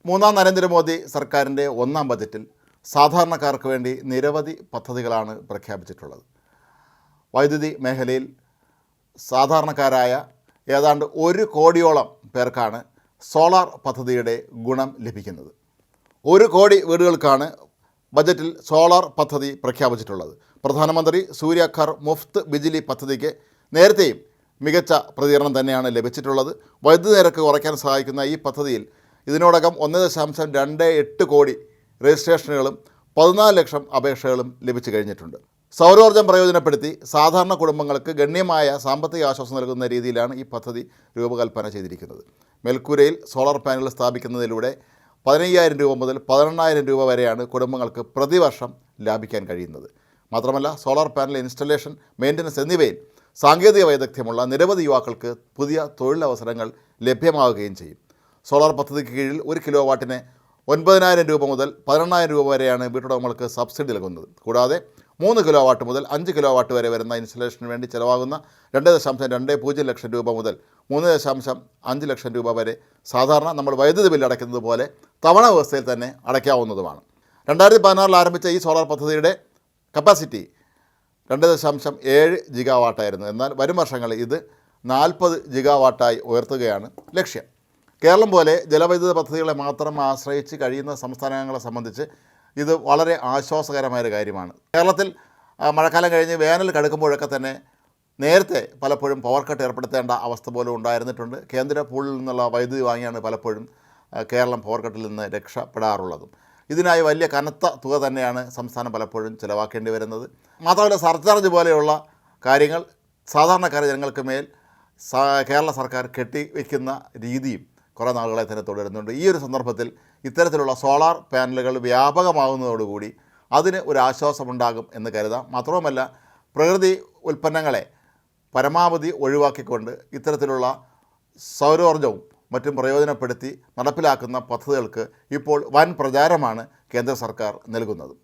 മൂന്നാം നരേന്ദ്രമോദി സർക്കാരിൻ്റെ ഒന്നാം ബജറ്റിൽ സാധാരണക്കാർക്ക് വേണ്ടി നിരവധി പദ്ധതികളാണ് പ്രഖ്യാപിച്ചിട്ടുള്ളത്. വൈദ്യുതി മേഖലയിൽ സാധാരണക്കാരായ ഏതാണ്ട് 1 കോടിയോളം പേർക്കാണ് സോളാർ പദ്ധതിയുടെ ഗുണം ലഭിക്കുന്നത്. 1 കോടി വീടുകൾക്കാണ് ബജറ്റിൽ സോളാർ പദ്ധതി പ്രഖ്യാപിച്ചിട്ടുള്ളത്. പ്രധാനമന്ത്രി സൂര്യഘർ മുഫ്ത് ബിജിലി പദ്ധതിക്ക് നേരത്തെയും മികച്ച പ്രതികരണം തന്നെയാണ് ലഭിച്ചിട്ടുള്ളത്. വൈദ്യുതി നിരക്ക് കുറയ്ക്കാൻ സഹായിക്കുന്ന ഈ പദ്ധതിയിൽ ഇതിനോടകം 1.28 കോടി രജിസ്ട്രേഷനുകളും 14 ലക്ഷം അപേക്ഷകളും ലഭിച്ചു കഴിഞ്ഞിട്ടുണ്ട്. സൗരോർജ്ജം പ്രയോജനപ്പെടുത്തി സാധാരണ കുടുംബങ്ങൾക്ക് ഗണ്യമായ സാമ്പത്തിക ആശ്വാസം നൽകുന്ന രീതിയിലാണ് ഈ പദ്ധതി രൂപകൽപ്പന ചെയ്തിരിക്കുന്നത്. മേൽക്കൂരയിൽ സോളാർ പാനൽ സ്ഥാപിക്കുന്നതിലൂടെ 15,000 രൂപ മുതൽ 18,000 രൂപ വരെയാണ് കുടുംബങ്ങൾക്ക് പ്രതിവർഷം ലാഭിക്കാൻ കഴിയുന്നത്. മാത്രമല്ല, സോളാർ പാനൽ ഇൻസ്റ്റലേഷൻ, മെയിൻ്റനൻസ് എന്നിവയിൽ സാങ്കേതിക വൈദഗ്ധ്യമുള്ള നിരവധി യുവാക്കൾക്ക് പുതിയ തൊഴിലവസരങ്ങൾ ലഭ്യമാവുകയും ചെയ്യും. സോളാർ പദ്ധതിക്ക് കീഴിൽ 1 കിലോ വാട്ടിന് 9,000 രൂപ മുതൽ 18,000 രൂപ വരെയാണ് വീട്ടുടമകൾക്ക് സബ്സിഡി നൽകുന്നത്. കൂടാതെ 3 കിലോ വാട്ട് മുതൽ 5 കിലോ വാട്ട് വരെ വരുന്ന ഇൻസ്റ്റലേഷന് വേണ്ടി ചിലവാകുന്ന 2.20 ലക്ഷം രൂപ മുതൽ 3.5 ലക്ഷം രൂപ വരെ സാധാരണ നമ്മൾ വൈദ്യുതി ബില്ല് അടയ്ക്കുന്നത് പോലെ തവണ വ്യവസ്ഥയിൽ തന്നെ അടയ്ക്കാവുന്നതുമാണ്. 2016 ആരംഭിച്ച ഈ സോളാർ പദ്ധതിയുടെ കപ്പാസിറ്റി 2.7 ജിഗാവാട്ടായിരുന്നു. എന്നാൽ വരും വർഷങ്ങളിൽ ഇത് 40 ജിഗാവാട്ടായി ഉയർത്തുകയാണ് ലക്ഷ്യം. കേരളം പോലെ ജലവൈദ്യുത പദ്ധതികളെ മാത്രം ആശ്രയിച്ച് കഴിയുന്ന സംസ്ഥാനങ്ങളെ സംബന്ധിച്ച് ഇത് വളരെ ആശ്വാസകരമായൊരു കാര്യമാണ്. കേരളത്തിൽ മഴക്കാലം കഴിഞ്ഞ് വേനൽ കടുക്കുമ്പോഴൊക്കെ തന്നെ നേരത്തെ പലപ്പോഴും പവർ കട്ട് ഏർപ്പെടുത്തേണ്ട അവസ്ഥ പോലും ഉണ്ടായിരുന്നിട്ടുണ്ട്. കേന്ദ്ര പൂളിൽ നിന്നുള്ള വൈദ്യുതി വാങ്ങിയാണ് പലപ്പോഴും കേരളം പവർ കട്ടിൽ നിന്ന് രക്ഷപ്പെടാറുള്ളതും. ഇതിനായി വലിയ കനത്ത തുക തന്നെയാണ് സംസ്ഥാനം പലപ്പോഴും ചിലവാക്കേണ്ടി വരുന്നത്. മാത്രമല്ല, സർചാർജ് പോലെയുള്ള കാര്യങ്ങൾ സാധാരണക്കാര ജനങ്ങൾക്ക് മേൽ കേരള സർക്കാർ കെട്ടിവെക്കുന്ന രീതിയും കുറേ നാളുകളെ തന്നെ തുടരുന്നുണ്ട്. ഈ ഒരു സന്ദർഭത്തിൽ ഇത്തരത്തിലുള്ള സോളാർ പാനലുകൾ വ്യാപകമാകുന്നതോടുകൂടി അതിന് ഒരു ആശ്വാസമുണ്ടാകും എന്ന് കരുതാം. മാത്രവുമല്ല, പ്രകൃതി ഉൽപ്പന്നങ്ങളെ പരമാവധി ഒഴിവാക്കിക്കൊണ്ട് ഇത്തരത്തിലുള്ള സൗരോർജ്ജവും മറ്റും പ്രയോജനപ്പെടുത്തി നടപ്പിലാക്കുന്ന പദ്ധതികൾക്ക് ഇപ്പോൾ വൻ പ്രചാരമാണ് കേന്ദ്ര സർക്കാർ നൽകുന്നത്.